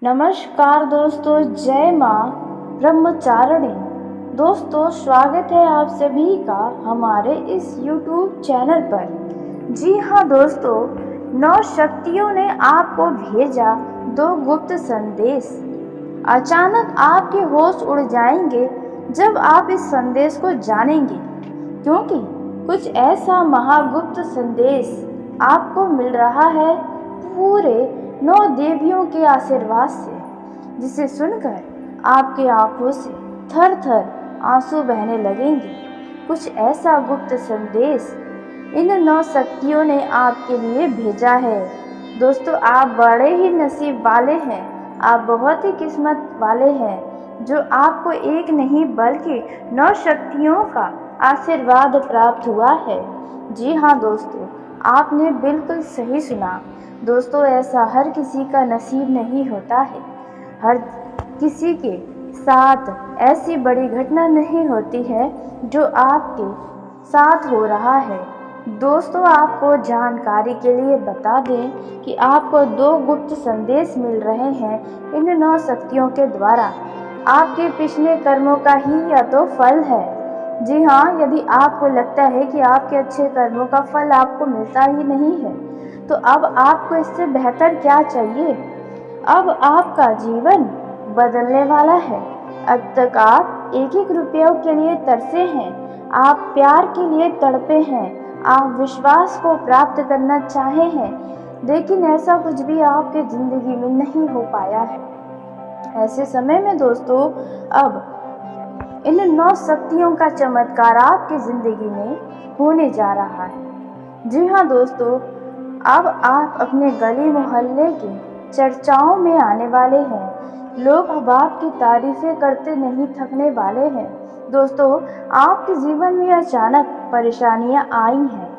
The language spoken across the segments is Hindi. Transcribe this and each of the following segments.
नमस्कार दोस्तों, जय माँ ब्रह्मचारिणी। दोस्तों, स्वागत है आप सभी का हमारे इस YouTube चैनल पर। जी हाँ दोस्तों, 9 शक्तियों ने आपको भेजा 2 गुप्त संदेश। अचानक आपके होश उड़ जाएंगे जब आप इस संदेश को जानेंगे, क्योंकि कुछ ऐसा महागुप्त संदेश आपको मिल रहा है पूरे 9 देवियों के आशीर्वाद से, जिसे सुनकर आपके आंखों से थर थर आंसू बहने लगेंगे। कुछ ऐसा गुप्त संदेश इन 9 शक्तियों ने आपके लिए भेजा है। दोस्तों, आप बड़े ही नसीब वाले हैं, आप बहुत ही किस्मत वाले हैं जो आपको एक नहीं बल्कि 9 शक्तियों का आशीर्वाद प्राप्त हुआ है। जी हाँ दोस्तों, आपने बिल्कुल सही सुना। दोस्तों, ऐसा हर किसी का नसीब नहीं होता है। हर किसी के साथ ऐसी बड़ी घटना नहीं होती है जो आपके साथ हो रहा है। दोस्तों, आपको जानकारी के लिए बता दें कि आपको 2 गुप्त संदेश मिल रहे हैं इन 9 शक्तियों के द्वारा। आपके पिछले कर्मों का ही यह तो फल है। जी हाँ, यदि आपको लगता है कि आपके अच्छे कर्मों का फल आपको मिलता ही नहीं है, तो अब आपको इससे बेहतर क्या चाहिए। अब आपका जीवन बदलने वाला है। अब तक आप एक रुपयों के लिए तरसे हैं, आप प्यार के लिए तड़पे हैं, आप विश्वास को प्राप्त करना चाहे हैं, लेकिन ऐसा कुछ भी आपके जिंदगी में नहीं हो पाया है। ऐसे समय में दोस्तों, अब इन 9 शक्तियों का चमत्कार आपकी जिंदगी में होने जा रहा है। जी हाँ दोस्तों, अब आप अपने गली मोहल्ले की चर्चाओं में आने वाले हैं। लोग अब आपकी तारीफें करते नहीं थकने वाले हैं। दोस्तों, आपके जीवन में अचानक परेशानियां आई हैं,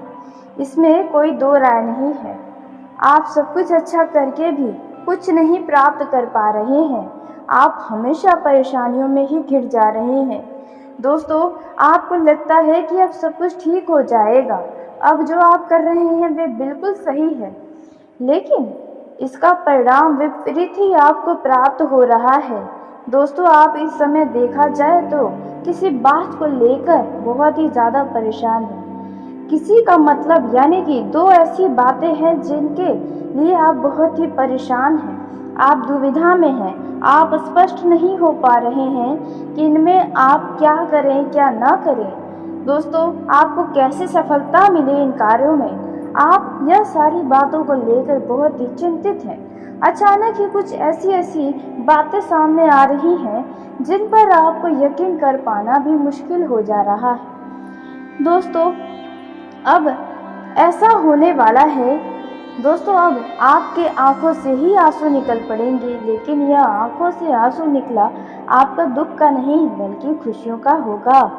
इसमें कोई 2 राय नहीं है। आप सब कुछ अच्छा करके भी कुछ नहीं प्राप्त कर पा रहे हैं। आप हमेशा परेशानियों में ही घिर जा रहे हैं। दोस्तों, आपको लगता है कि अब सब कुछ ठीक हो जाएगा, अब जो आप कर रहे हैं वे बिल्कुल सही है, लेकिन इसका परिणाम विपरीत ही आपको प्राप्त हो रहा है। दोस्तों, आप इस समय देखा जाए तो किसी बात को लेकर बहुत ही ज़्यादा परेशान हैं। किसी का मतलब यानी कि 2 ऐसी बातें हैं जिनके लिए आप बहुत ही परेशान हैं। आप दुविधा में हैं, आप स्पष्ट नहीं हो पा रहे हैं कि इनमें आप क्या करें क्या ना करें। दोस्तों, आपको कैसे सफलता मिले इन कार्यों में, आप यह सारी बातों को लेकर बहुत ही चिंतित हैं। अचानक ही कुछ ऐसी बातें सामने आ रही हैं जिन पर आपको यकीन कर पाना भी मुश्किल हो जा रहा है। दोस्तों, अब ऐसा होने वाला है। दोस्तों, अब आपके आंखों से ही आंसू निकल पड़ेंगे, लेकिन यह आंखों से आंसू निकला आपका दुख का नहीं बल्कि खुशियों का होगा।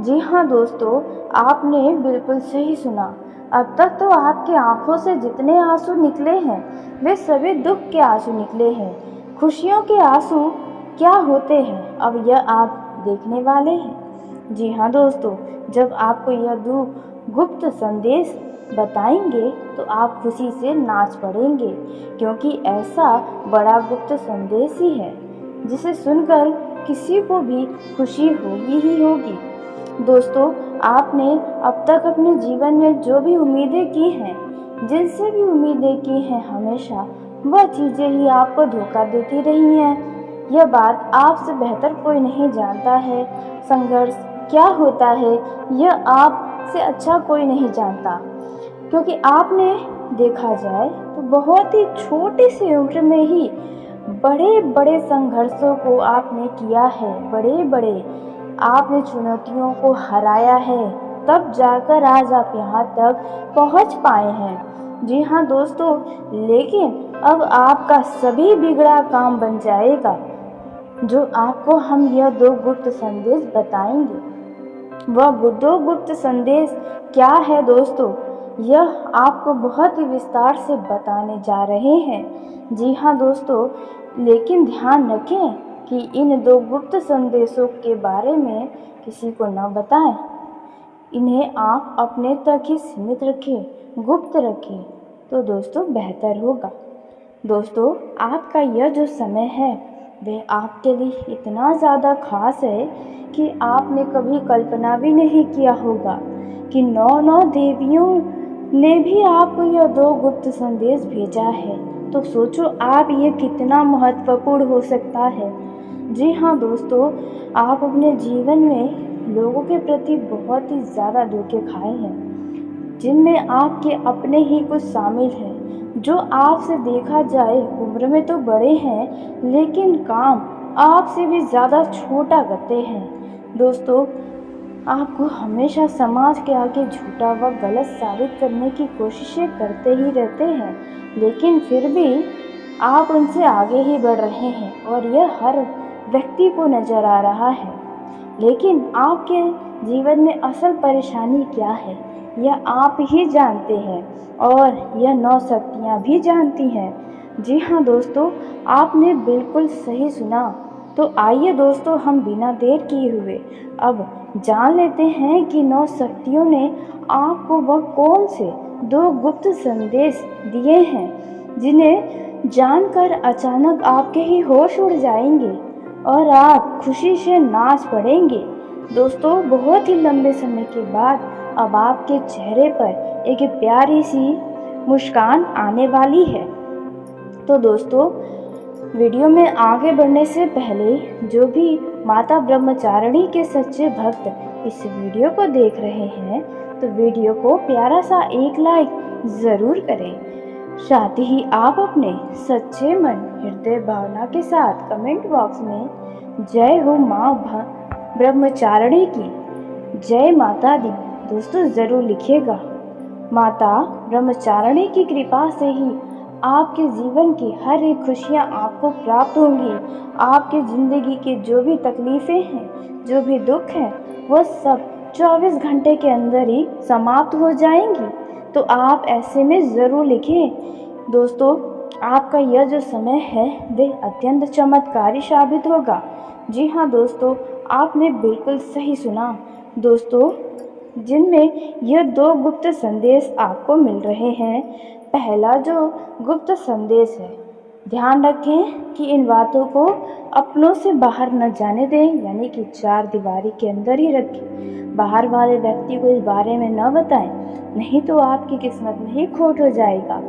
जी हाँ दोस्तों, आपने बिल्कुल सही सुना। अब तक तो आपके आंखों से जितने आंसू निकले हैं वे सभी दुख के आंसू निकले हैं। खुशियों के आंसू क्या होते हैं, अब यह आप देखने वाले हैं। जी हाँ दोस्तों, जब आपको यह 2 गुप्त संदेश बताएंगे तो आप खुशी से नाच पड़ेंगे, क्योंकि ऐसा बड़ा गुप्त संदेश ही है जिसे सुनकर किसी को भी खुशी होगी ही होगी। दोस्तों, आपने अब तक अपने जीवन में जो भी उम्मीदें की हैं, जिनसे भी उम्मीदें की हैं, हमेशा वह चीज़ें ही आपको धोखा देती रही हैं। यह बात आपसे बेहतर कोई नहीं जानता है। संघर्ष क्या होता है यह आपसे अच्छा कोई नहीं जानता, क्योंकि आपने देखा जाए तो बहुत ही छोटी सी उम्र में ही बड़े बड़े संघर्षों को आपने किया है, बड़े बड़े आपने चुनौतियों को हराया है, तब जाकर आज आप यहाँ तक पहुँच पाए हैं। जी हाँ दोस्तों, लेकिन अब आपका सभी बिगड़ा काम बन जाएगा जो आपको हम यह 2 गुप्त संदेश बताएंगे। वह 2 गुप्त संदेश क्या है दोस्तों, यह आपको बहुत ही विस्तार से बताने जा रहे हैं। जी हाँ दोस्तों, लेकिन ध्यान रखें कि इन 2 गुप्त संदेशों के बारे में किसी को न बताएं। इन्हें आप अपने तक ही सीमित रखें, गुप्त रखें, तो दोस्तों बेहतर होगा। दोस्तों, आपका यह जो समय है वह आपके लिए इतना ज़्यादा खास है कि आपने कभी कल्पना भी नहीं किया होगा कि नौ देवियों ने भी आपको यह 2 गुप्त संदेश भेजा है। तो सोचो आप ये कितना महत्वपूर्ण हो सकता है। जी हाँ दोस्तों, आप अपने जीवन में लोगों के प्रति बहुत ही ज़्यादा धोखे खाए हैं, जिनमें आपके अपने ही कुछ शामिल हैं, जो आपसे देखा जाए उम्र में तो बड़े हैं लेकिन काम आपसे भी ज़्यादा छोटा करते हैं। दोस्तों, आपको हमेशा समाज के आगे झूठा व गलत साबित करने की कोशिशें करते ही रहते हैं, लेकिन फिर भी आप उनसे आगे ही बढ़ रहे हैं और यह हर व्यक्ति को नज़र आ रहा है। लेकिन आपके जीवन में असल परेशानी क्या है यह आप ही जानते हैं और यह 9 शक्तियाँ भी जानती हैं। जी हाँ दोस्तों, आपने बिल्कुल सही सुना। तो आइए दोस्तों, हम बिना देर किए हुए अब जान लेते हैं कि 9 शक्तियों ने आपको वह कौन से 2 गुप्त संदेश दिए हैं जिन्हें जानकर अचानक आपके ही होश उड़ जाएंगे और आप खुशी से नाच पड़ेंगे। दोस्तों, बहुत ही लंबे समय के बाद अब आपके चेहरे पर एक प्यारी सी मुस्कान आने वाली है। तो दोस्तों, वीडियो में आगे बढ़ने से पहले जो भी माता ब्रह्मचारिणी के सच्चे भक्त इस वीडियो को देख रहे हैं तो वीडियो को प्यारा सा एक लाइक ज़रूर करें। साथ ही आप अपने सच्चे मन हृदय भावना के साथ कमेंट बॉक्स में जय हो माँ ब्रह्मचारिणी की, जय माता दी दोस्तों ज़रूर लिखिएगा। माता ब्रह्मचारिणी की कृपा से ही आपके जीवन की हर एक खुशियाँ आपको प्राप्त होंगी। आपके ज़िंदगी के जो भी तकलीफ़ें हैं, जो भी दुख हैं, वह सब 24 घंटे के अंदर ही समाप्त हो जाएंगी। तो आप ऐसे में ज़रूर लिखें। दोस्तों, आपका यह जो समय है वह अत्यंत चमत्कारी साबित होगा। जी हाँ दोस्तों, आपने बिल्कुल सही सुना। दोस्तों, जिनमें यह 2 गुप्त संदेश आपको मिल रहे हैं। पहला जो गुप्त संदेश है, ध्यान रखें कि इन बातों को अपनों से बाहर न जाने दें, यानी कि 4 दीवारी के अंदर ही रखें। बाहर वाले व्यक्ति को इस बारे में न बताएं, नहीं तो आपकी किस्मत में ही खोट हो जाएगा।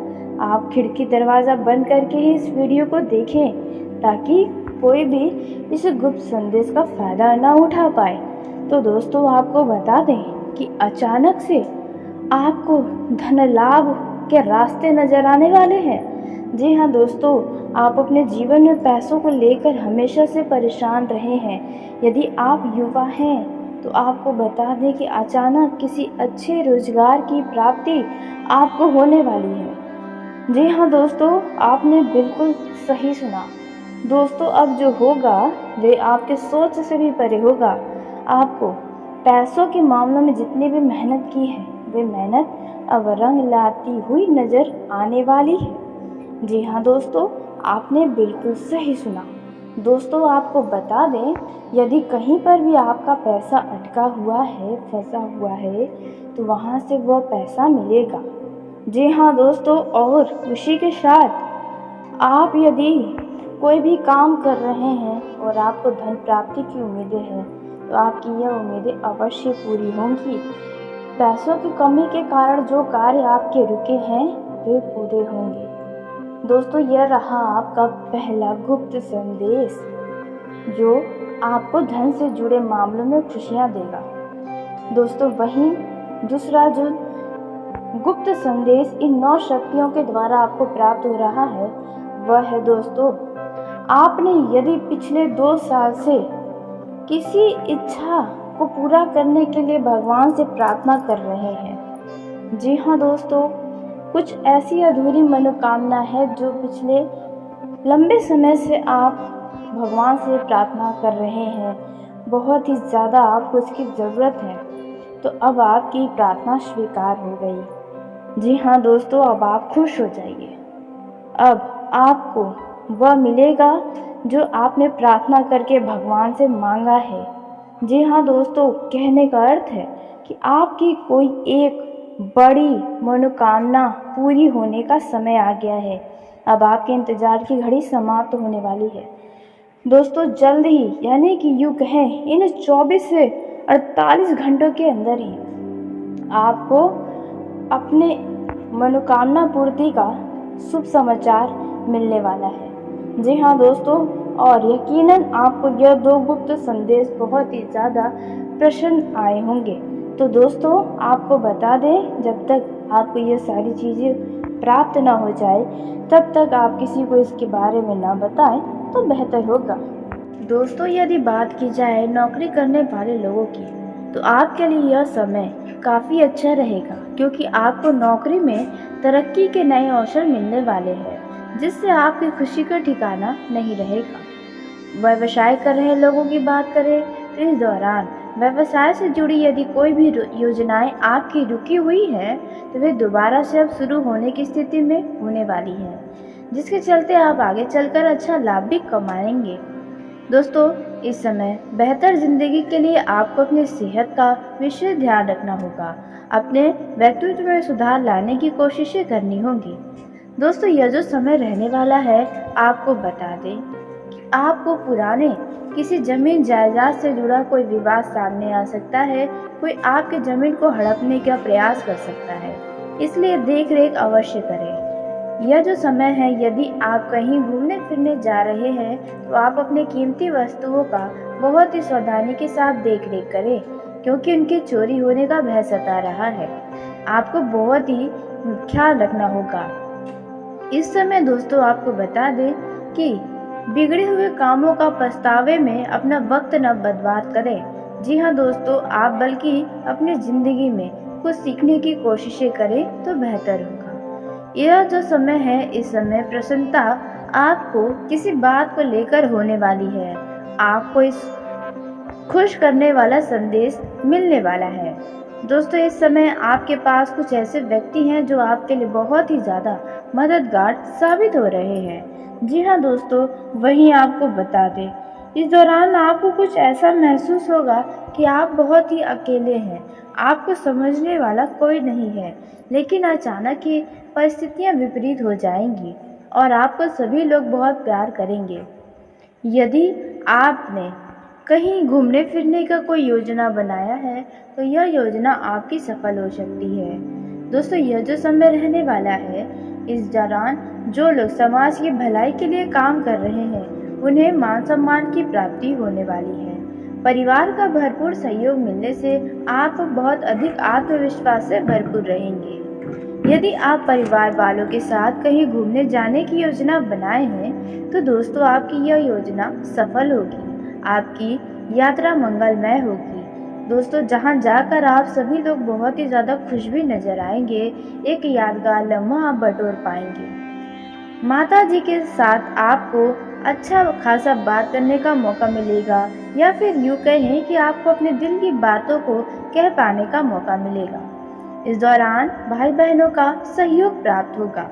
आप खिड़की दरवाज़ा बंद करके ही इस वीडियो को देखें ताकि कोई भी इस गुप्त संदेश का फ़ायदा न उठा पाए। तो दोस्तों, आपको बता दें कि अचानक से आपको धन लाभ के रास्ते नज़र आने वाले हैं। जी हाँ दोस्तों, आप अपने जीवन में पैसों को लेकर हमेशा से परेशान रहे हैं। यदि आप युवा हैं तो आपको बता दें कि अचानक किसी अच्छे रोजगार की प्राप्ति आपको होने वाली है। जी हाँ दोस्तों, आपने बिल्कुल सही सुना। दोस्तों, अब जो होगा वह आपके सोच से भी परे होगा। आपको पैसों के मामलों में जितनी भी मेहनत की है वे मेहनत अब रंग लाती हुई नज़र आने वाली है। जी हाँ दोस्तों, आपने बिल्कुल सही सुना। दोस्तों, आपको बता दें, यदि कहीं पर भी आपका पैसा अटका हुआ है, फंसा हुआ है, तो वहाँ से वह पैसा मिलेगा। जी हाँ दोस्तों, और उसी के साथ आप यदि कोई भी काम कर रहे हैं और आपको धन प्राप्ति की उम्मीदें हैं तो आपकी यह उम्मीदें अवश्य पूरी होंगी। पैसों की कमी के कारण जो कार्य आपके रुके हैं वे पूरे होंगे। दोस्तों, यह रहा आपका पहला गुप्त संदेश जो आपको धन से जुड़े मामलों में खुशियाँ देगा। दोस्तों, वहीं दूसरा जो गुप्त संदेश इन 9 शक्तियों के द्वारा आपको प्राप्त हो रहा है वह है दोस्तों, आपने यदि पिछले 2 साल से किसी इच्छा को पूरा करने के लिए भगवान से प्रार्थना कर रहे हैं। जी हाँ दोस्तों, कुछ ऐसी अधूरी मनोकामना है जो पिछले लंबे समय से आप भगवान से प्रार्थना कर रहे हैं। बहुत ही ज़्यादा आपको उसकी ज़रूरत है, तो अब आपकी प्रार्थना स्वीकार हो गई। जी हाँ दोस्तों, अब आप खुश हो जाइए। अब आपको वह मिलेगा जो आपने प्रार्थना करके भगवान से मांगा है। जी हाँ दोस्तों, कहने का अर्थ है कि आपकी कोई एक बड़ी मनोकामना पूरी होने का समय आ गया है। अब आपके इंतज़ार की घड़ी समाप्त होने वाली है। दोस्तों जल्द ही, यानी कि यूँ कहें इन 24 से 48 घंटों के अंदर ही आपको अपने मनोकामना पूर्ति का शुभ समाचार मिलने वाला है। जी हाँ दोस्तों, और यकीनन आपको यह 2 गुप्त संदेश बहुत ही ज़्यादा प्रसन्न आए होंगे। तो दोस्तों आपको बता दें, जब तक आपको ये सारी चीज़ें प्राप्त ना हो जाए तब तक आप किसी को इसके बारे में ना बताएं तो बेहतर होगा। दोस्तों यदि बात की जाए नौकरी करने वाले लोगों की, तो आपके लिए यह समय काफ़ी अच्छा रहेगा, क्योंकि आपको नौकरी में तरक्की के नए अवसर मिलने वाले हैं, जिससे आपकी खुशी का ठिकाना नहीं रहेगा। व्यवसाय कर रहे लोगों की बात करें तो इस दौरान व्यवसाय से जुड़ी यदि कोई भी योजनाएं आपकी रुकी हुई हैं तो वे दोबारा से अब शुरू होने की स्थिति में होने वाली हैं, जिसके चलते आप आगे चलकर अच्छा लाभ भी कमाएंगे। दोस्तों इस समय बेहतर ज़िंदगी के लिए आपको अपनी सेहत का विशेष ध्यान रखना होगा। अपने व्यक्तित्व में सुधार लाने की कोशिशें करनी होंगी। दोस्तों यह जो समय रहने वाला है, आपको बता दें कि आपको पुराने किसी जमीन जायदाद से जुड़ा कोई विवाद सामने आ सकता है। कोई आपके जमीन को हड़पने का प्रयास कर सकता है, इसलिए देख रेख अवश्य करें। यह जो समय है, यदि आप कहीं घूमने फिरने जा रहे हैं तो आप अपने कीमती वस्तुओं का बहुत ही सावधानी के साथ देख रेख करें, क्योंकि उनके चोरी होने का भय सता रहा है। आपको बहुत ही ख्याल रखना होगा। इस समय दोस्तों आपको बता दें कि बिगड़े हुए कामों का पछतावे में अपना वक्त न बर्बाद करें। जी हाँ दोस्तों, आप बल्कि अपनी ज़िंदगी में कुछ सीखने की कोशिशें करें तो बेहतर होगा। यह जो समय है, इस समय प्रसन्नता आपको किसी बात को लेकर होने वाली है। आपको इस खुश करने वाला संदेश मिलने वाला है। दोस्तों इस समय आपके पास कुछ ऐसे व्यक्ति हैं जो आपके लिए बहुत ही ज़्यादा मददगार साबित हो रहे हैं। जी हाँ दोस्तों, वहीं आपको बता दें, इस दौरान आपको कुछ ऐसा महसूस होगा कि आप बहुत ही अकेले हैं, आपको समझने वाला कोई नहीं है। लेकिन अचानक ही परिस्थितियाँ विपरीत हो जाएंगी और आपको सभी लोग बहुत प्यार करेंगे। यदि आपने कहीं घूमने फिरने का कोई योजना बनाया है तो यह योजना आपकी सफल हो सकती है। दोस्तों यह जो समय रहने वाला है, इस दौरान जो लोग समाज की भलाई के लिए काम कर रहे हैं उन्हें मान सम्मान की प्राप्ति होने वाली है। परिवार का भरपूर सहयोग मिलने से आप बहुत अधिक आत्मविश्वास से भरपूर रहेंगे। यदि आप परिवार वालों के साथ कहीं घूमने जाने की योजना बनाए हैं तो दोस्तों आपकी यह योजना सफल होगी, आपकी यात्रा मंगलमय होगी। दोस्तों जहां जाकर आप सभी लोग बहुत ही ज़्यादा खुश भी नजर आएंगे, एक यादगार लम्हा आप बटोर पाएंगे। माता जी के साथ आपको अच्छा खासा बात करने का मौका मिलेगा, या फिर यूँ कहें कि आपको अपने दिल की बातों को कह पाने का मौका मिलेगा। इस दौरान भाई बहनों का सहयोग प्राप्त होगा।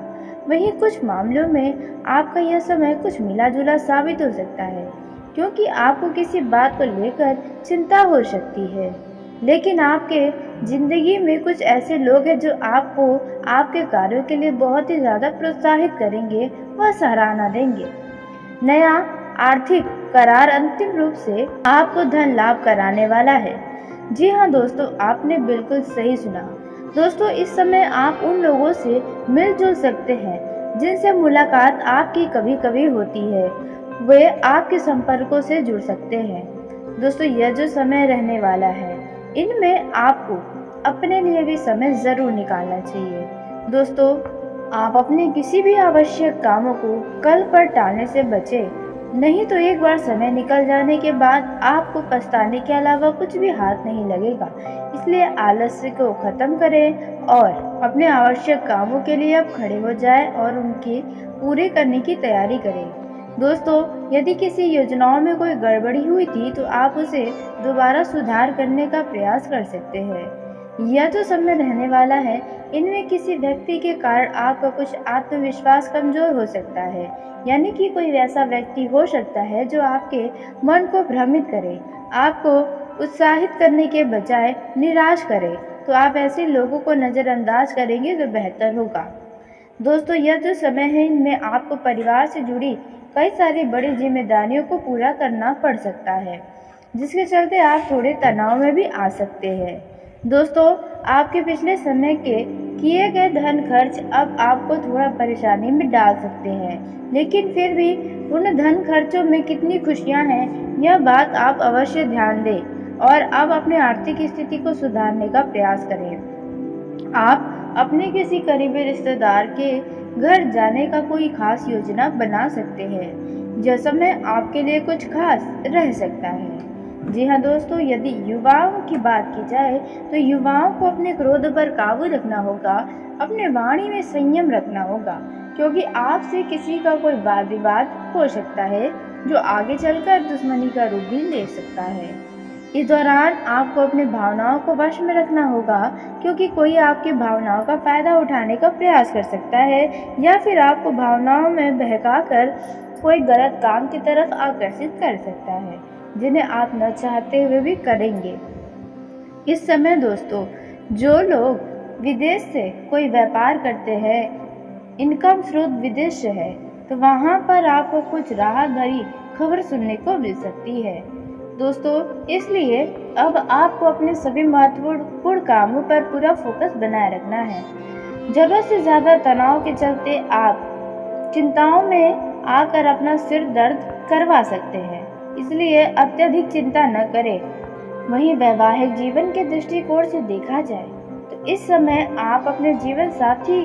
वहीं कुछ मामलों में आपका यह समय कुछ मिला जुला साबित हो सकता है, क्योंकि आपको किसी बात को लेकर चिंता हो सकती है। लेकिन आपके ज़िंदगी में कुछ ऐसे लोग हैं जो आपको आपके कार्यों के लिए बहुत ही ज़्यादा प्रोत्साहित करेंगे व सराहना देंगे। नया आर्थिक करार अंतिम रूप से आपको धन लाभ कराने वाला है। जी हाँ दोस्तों, आपने बिल्कुल सही सुना। दोस्तों इस समय आप उन लोगों से मिलजुल सकते हैं जिनसे मुलाकात आपकी कभी कभी होती है, वे आपके संपर्कों से जुड़ सकते हैं। दोस्तों यह जो समय रहने वाला है, इनमें आपको अपने लिए भी समय ज़रूर निकालना चाहिए। दोस्तों आप अपने किसी भी आवश्यक कामों को कल पर टालने से बचें, नहीं तो एक बार समय निकल जाने के बाद आपको पछताने के अलावा कुछ भी हाथ नहीं लगेगा। इसलिए आलस्य को खत्म करें और अपने आवश्यक कामों के लिए अब खड़े हो जाएं और उनके पूरे करने की तैयारी करें। दोस्तों यदि किसी योजनाओं में कोई गड़बड़ी हुई थी तो आप उसे दोबारा सुधार करने का प्रयास कर सकते हैं। यह जो समय रहने वाला है, इनमें किसी व्यक्ति के कारण आपका कुछ आत्मविश्वास कमजोर हो सकता है, यानी कि कोई वैसा व्यक्ति हो सकता है जो आपके मन को भ्रमित करे, आपको उत्साहित करने के बजाय निराश करे। तो आप ऐसे लोगों को नज़रअंदाज करेंगे तो बेहतर होगा। दोस्तों यह जो समय है इनमें आपको परिवार से जुड़ी कई सारी बड़ी जिम्मेदारियों को पूरा करना पड़ सकता है, जिसके चलते आप थोड़े तनाव में भी आ सकते हैं। दोस्तों आपके पिछले समय के किए गए धन खर्च अब आपको थोड़ा परेशानी में डाल सकते हैं, लेकिन फिर भी उन धन खर्चों में कितनी खुशियां हैं यह बात आप अवश्य ध्यान दें और अब अपने आर्थिक स्थिति को सुधारने का प्रयास करें। आप अपने किसी करीबी रिश्तेदार के घर जाने का कोई खास योजना बना सकते हैं। यह समय आपके लिए कुछ खास रह सकता है। जी हाँ दोस्तों, यदि युवाओं की बात की जाए तो युवाओं को अपने क्रोध पर काबू रखना होगा, अपने वाणी में संयम रखना होगा, क्योंकि आपसे किसी का कोई वाद विवाद हो सकता है जो आगे चलकर दुश्मनी का रूप भी ले सकता है। इस दौरान आपको अपनी भावनाओं को वश में रखना होगा, क्योंकि कोई आपकी भावनाओं का फायदा उठाने का प्रयास कर सकता है या फिर आपको भावनाओं में बहकाकर कोई गलत काम की तरफ आकर्षित कर सकता है, जिन्हें आप न चाहते हुए भी करेंगे। इस समय दोस्तों जो लोग विदेश से कोई व्यापार करते हैं, इनकम स्रोत विदेश से है, तो वहाँ पर आपको कुछ राहत भरी खबर सुनने को मिल सकती है। दोस्तों इसलिए अब आपको अपने सभी महत्वपूर्ण कामों पर पूरा फोकस बनाए रखना है। जरूरत से ज़्यादा तनाव के चलते आप चिंताओं में आकर अपना सिर दर्द करवा सकते हैं, इसलिए अत्यधिक चिंता न करें। वहीं वैवाहिक जीवन के दृष्टिकोण से देखा जाए तो इस समय आप अपने जीवन साथी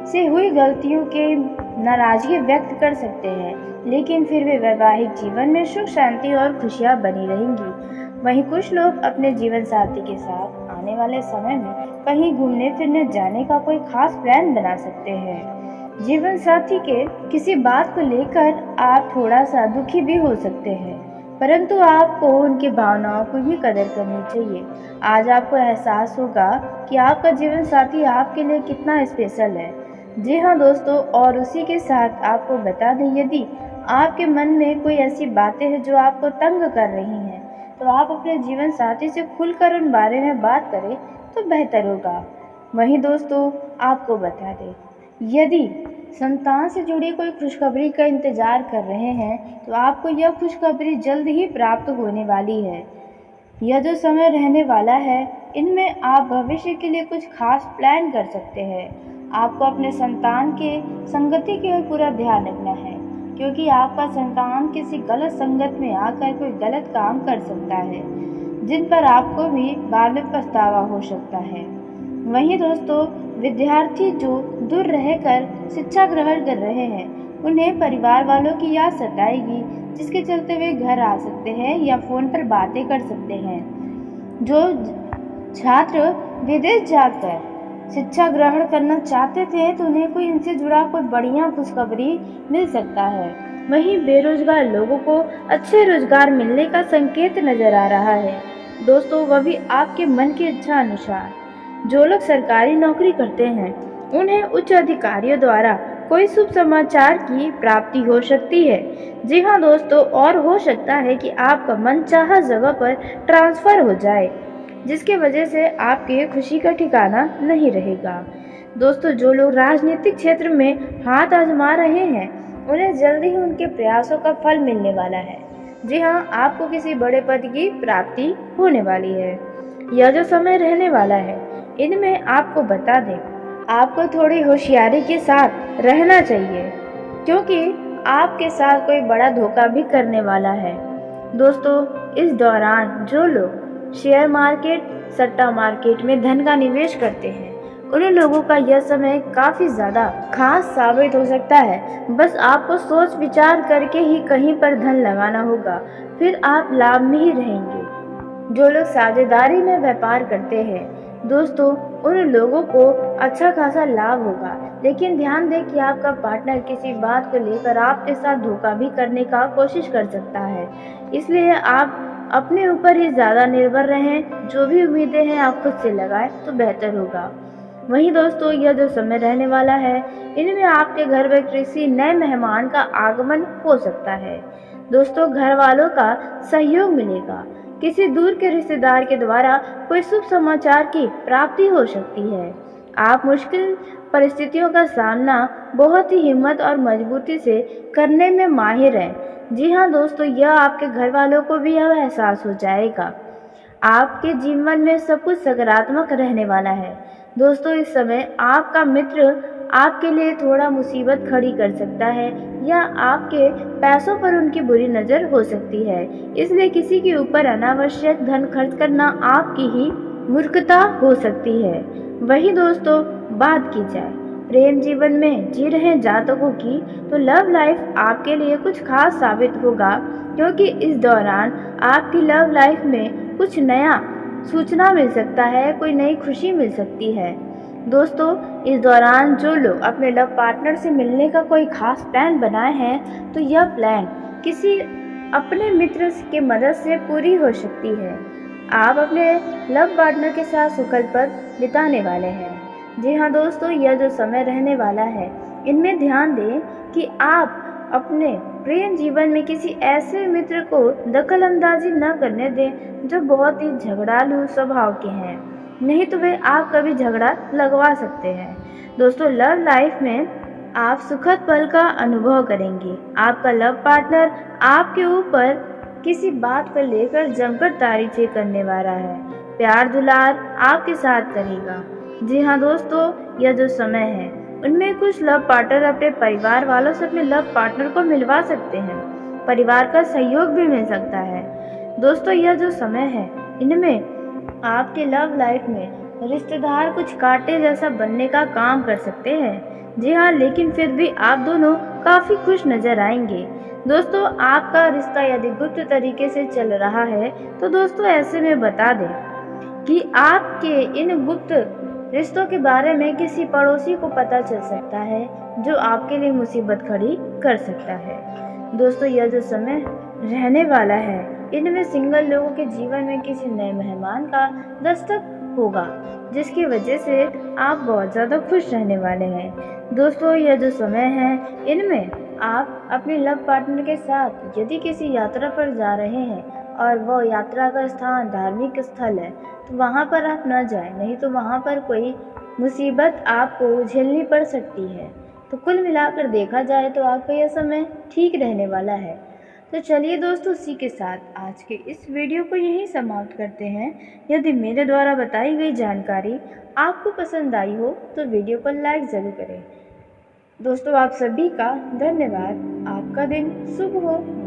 से हुई गलतियों के नाराजगी व्यक्त कर सकते हैं, लेकिन फिर भी वैवाहिक जीवन में सुख शांति और खुशियां बनी रहेंगी। वहीं कुछ लोग अपने जीवन साथी के साथ आने वाले समय में कहीं घूमने फिरने जाने का कोई खास प्लान बना सकते हैं। जीवन साथी के किसी बात को लेकर आप थोड़ा सा दुखी भी हो सकते हैं, परंतु आपको उनकी भावनाओं की भी कदर करनी चाहिए। आज आपको एहसास होगा कि आपका जीवन साथी आपके लिए कितना स्पेशल है। जी हाँ दोस्तों, और उसी के साथ आपको बता दें, यदि आपके मन में कोई ऐसी बातें हैं जो आपको तंग कर रही हैं, तो आप अपने जीवन साथी से खुलकर उन बारे में बात करें तो बेहतर होगा। वहीं दोस्तों आपको बता दें, यदि संतान से जुड़ी कोई खुशखबरी का इंतजार कर रहे हैं तो आपको यह खुशखबरी जल्द ही प्राप्त होने वाली है। यह जो समय रहने वाला है इनमें आप भविष्य के लिए कुछ खास प्लान कर सकते हैं। आपको अपने संतान के संगति की ओर पूरा ध्यान रखना है, क्योंकि आपका संतान किसी गलत संगत में आकर कोई गलत काम कर सकता है, जिन पर आपको भी बाद में पछतावा हो सकता है। वहीं दोस्तों विद्यार्थी जो दूर रहकर शिक्षा ग्रहण कर रहे हैं, उन्हें परिवार वालों की याद सताएगी, जिसके चलते वे घर आ सकते हैं या फ़ोन पर बातें कर सकते हैं। जो छात्र विदेश जाकर शिक्षा ग्रहण करना चाहते थे तो उन्हें कोई इनसे जुड़ा कोई बढ़िया खुशखबरी मिल सकता है। वहीं बेरोजगार लोगों को अच्छे रोजगार मिलने का संकेत नजर आ रहा है दोस्तों, वह भी आपके मन की इच्छा अनुसार। जो लोग सरकारी नौकरी करते हैं उन्हें उच्च अधिकारियों द्वारा कोई शुभ समाचार की प्राप्ति हो सकती है। जी हाँ दोस्तों, और हो सकता है कि आपका मनचाहा जगह पर ट्रांसफर हो जाए, जिसके वजह से आपके खुशी का ठिकाना नहीं रहेगा। दोस्तों जो लोग राजनीतिक क्षेत्र में हाथ आजमा रहे हैं उन्हें जल्दी ही उनके प्रयासों का फल मिलने वाला है। जी हाँ, आपको किसी बड़े पद की प्राप्ति होने वाली है। यह जो समय रहने वाला है इनमें आपको बता दें, आपको थोड़ी होशियारी के साथ रहना चाहिए, क्योंकि आपके साथ कोई बड़ा धोखा भी करने वाला है। दोस्तों इस दौरान जो लोग शेयर मार्केट, सट्टा मार्केट में धन का निवेश करते हैं उन लोगों का यह समय काफ़ी ज़्यादा खास साबित हो सकता है। बस आपको सोच विचार करके ही कहीं पर धन लगाना होगा, फिर आप लाभ में ही रहेंगे। जो लोग साझेदारी में व्यापार करते हैं दोस्तों उन लोगों को अच्छा खासा लाभ होगा, लेकिन ध्यान दें कि आपका पार्टनर किसी बात को लेकर आपके साथ धोखा भी करने का कोशिश कर सकता है, इसलिए आप अपने ऊपर ही ज़्यादा निर्भर रहें। जो भी उम्मीदें हैं आप खुद से लगाएं तो बेहतर होगा। वहीं दोस्तों यह जो समय रहने वाला है इनमें आपके घर में किसी नए मेहमान का आगमन हो सकता है। दोस्तों घर वालों का सहयोग मिलेगा, किसी दूर के रिश्तेदार के द्वारा कोई शुभ समाचार की प्राप्ति हो सकती है। आप मुश्किल परिस्थितियों का सामना बहुत ही हिम्मत और मजबूती से करने में माहिर हैं। जी हाँ दोस्तों, यह आपके घर वालों को भी यह एहसास हो जाएगा। आपके जीवन में सब कुछ सकारात्मक रहने वाला है। दोस्तों, इस समय आपका मित्र आपके लिए थोड़ा मुसीबत खड़ी कर सकता है या आपके पैसों पर उनकी बुरी नज़र हो सकती है, इसलिए किसी के ऊपर अनावश्यक धन खर्च करना आपकी ही मूर्खता हो सकती है। वही दोस्तों, बात की जाए प्रेम जीवन में जी रहे जातकों की, तो लव लाइफ आपके लिए कुछ खास साबित होगा, क्योंकि इस दौरान आपकी लव लाइफ में कुछ नया सूचना मिल सकता है, कोई नई खुशी मिल सकती है। दोस्तों, इस दौरान जो लोग अपने लव पार्टनर से मिलने का कोई खास प्लान बनाए हैं, तो यह प्लान किसी अपने मित्र के मदद से पूरी हो सकती है। आप अपने लव पार्टनर के साथ सुखद पल बिताने वाले हैं। जी हाँ दोस्तों, यह जो समय रहने वाला है, इनमें ध्यान दें कि आप अपने प्रेम जीवन में किसी ऐसे मित्र को दखल अंदाजी न करने दें जो बहुत ही झगड़ालू स्वभाव के हैं, नहीं तो वे आप कभी झगड़ा लगवा सकते हैं। दोस्तों, लव लाइफ में आप सुखद पल का अनुभव करेंगे। आपका लव पार्टनर आपके ऊपर किसी बात को लेकर जमकर तारीफें करने वाला है, प्यार दुलार आपके साथ करेगा। जी हाँ दोस्तों, यह जो समय है, उनमें कुछ लव पार्टनर अपने परिवार वालों से अपने लव पार्टनर को मिलवा सकते हैं। परिवार का सहयोग भी मिल सकता है। दोस्तों, यह जो समय है, इनमें आपके लव लाइफ में रिश्तेदार कुछ कांटे जैसा बनने का काम कर सकते हैं। जी हाँ, लेकिन फिर भी आप दोनों काफ़ी खुश नजर आएंगे। दोस्तों, आपका रिश्ता यदि गुप्त तरीके से चल रहा है, तो दोस्तों ऐसे में बता दें कि आपके इन गुप्त रिश्तों के बारे में किसी पड़ोसी को पता चल सकता है, जो आपके लिए मुसीबत खड़ी कर सकता है। दोस्तों, यह जो समय रहने वाला है, इनमें सिंगल लोगों के जीवन में किसी नए मेहमान का दस्तक होगा, जिसकी वजह से आप बहुत ज़्यादा खुश रहने वाले हैं। दोस्तों, यह जो समय है, इनमें आप अपने लव पार्टनर के साथ यदि किसी यात्रा पर जा रहे हैं और वह यात्रा का स्थान धार्मिक स्थल है, तो वहाँ पर आप न जाएं, नहीं तो वहाँ पर कोई मुसीबत आपको झेलनी पड़ सकती है। तो कुल मिलाकर देखा जाए तो आपका यह समय ठीक रहने वाला है। तो चलिए दोस्तों, इसी के साथ आज के इस वीडियो को यहीं समाप्त करते हैं। यदि मेरे द्वारा बताई गई जानकारी आपको पसंद आई हो तो वीडियो को लाइक ज़रूर करें। दोस्तों, आप सभी का धन्यवाद। आपका दिन शुभ हो।